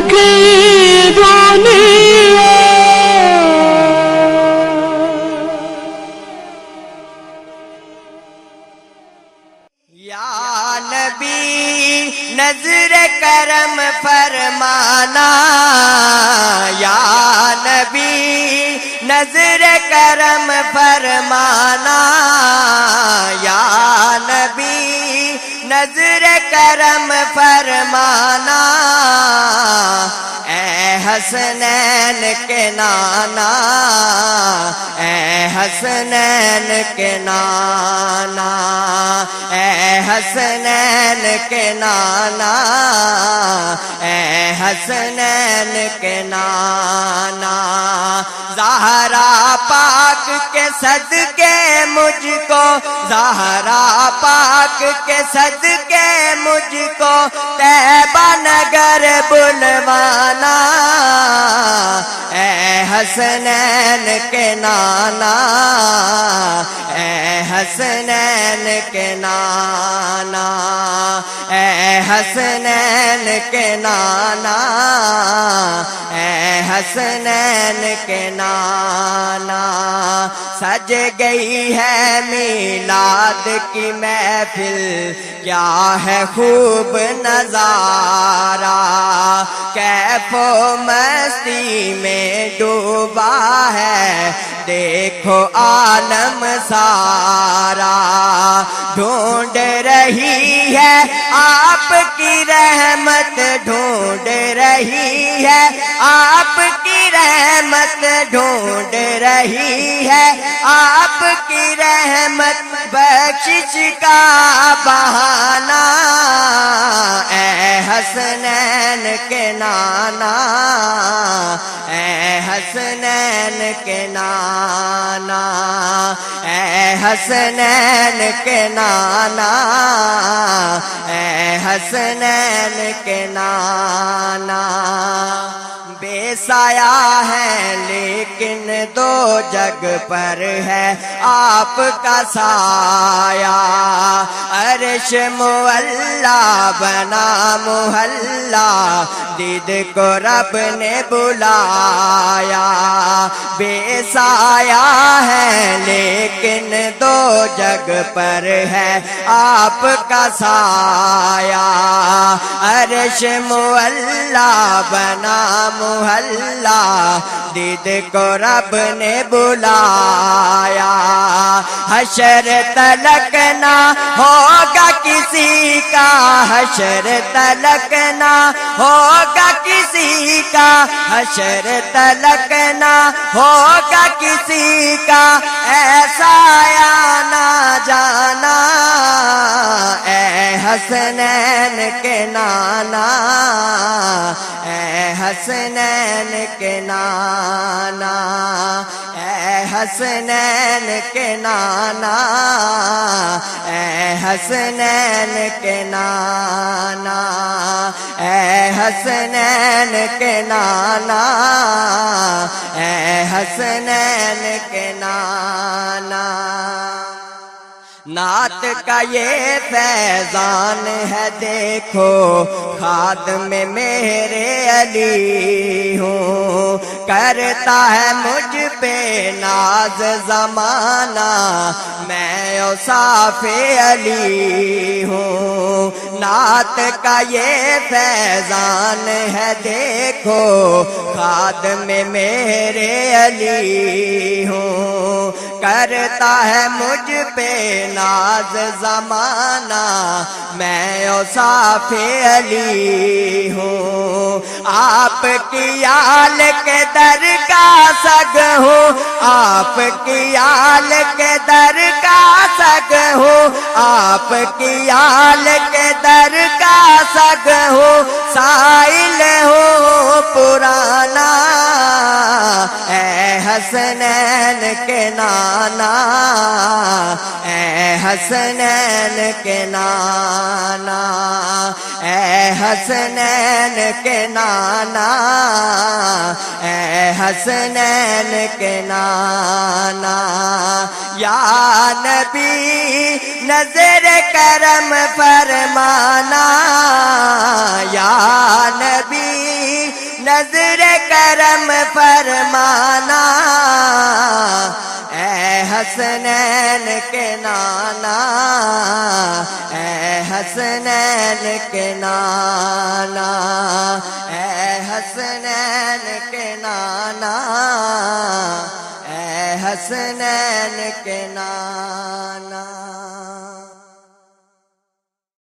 کی دنیا یا نبی نظر کرم فرمانا، یا نبی نظر کرم فرمانا، یا نبی نظر کرم فرمانا، اے حسنین کے نانا، اے حسنین کے نانا، اے حسنین کے نانا، اے حسنین کے نانا، زہرا پاک کے صدقے مجھ کو، زہرا پاک کے صدقے مجھ کو طیبہ نگر بلوانا، اے حسنین کے نانا، اے حسنین کے نانا، اے حسنین کے نانا، اے حسنین کے نانا، سج گئی ہے میلاد کی محفل، کیا ہے خوب نظارہ، کیف و مستی میں ڈوبا ہے دیکھو عالم سارا، ڈھونڈ رہی ہے آپ کی رحمت، ڈھونڈ رہی ہے آپ کی رحمت، ڈھونڈ رہی ہے آپ کی رحمت، بخشش کا بہانہ، اے حسنین کے نانا، اے حسنین کے نانا، اے حسنین کے نانا، اے حسنین کے نانا، بے سایہ ہے لیکن دو جگ پر ہے آپ کا سایہ، عرش معلا بنا محلہ، دید کو رب نے بلایا، بے سایہ ہے لیکن دو جگ پر ہے آپ کا سایہ، عرش معلا بنا محلہ، دید کو رب نے بلایا، حشر تلک نہ ہوگا کسی کا، حشر تلک نہ ہوگا کسی کا، حشر تلک نہ ہوگا کسی کا، ایسا آنا جانا، اے حسنین کے نانا، اے حسنین کے نانا، اے حسنین کے نانا، اے حسنین کے نانا، اے حسنین کے نانا، اے حسنین کے نانا، نعت کا یہ فیضان ہے دیکھو، خادم میرے علی ہوں، کرتا ہے مجھ پہ ناز زمانہ، میں اوصاف علی ہوں، نعت کا یہ فیضان ہے دیکھو، خادم میرے علی ہوں، کرتا ہے مجھ پہ ناز زمانہ، میں اوصاف علی ہوں، آپ کی آل کے در کا سگ ہوں، آپ کی آل کے در کا سگ ہوں، آپ کی آل کے در کا سگ ہوں، سائل ہوں پرانا، اے حسنین کے نانا، اے حسنین کے نانا، اے حسنین کے نانا، اے حسنین کے نانا، یا نبی نظر کرم فرمانا، یا نبی نظر کرم فرمانا، اے حسنین کے نانا، اے حسنین کے نانا، اے حسنین کے نانا، اے حسنین کے نانا۔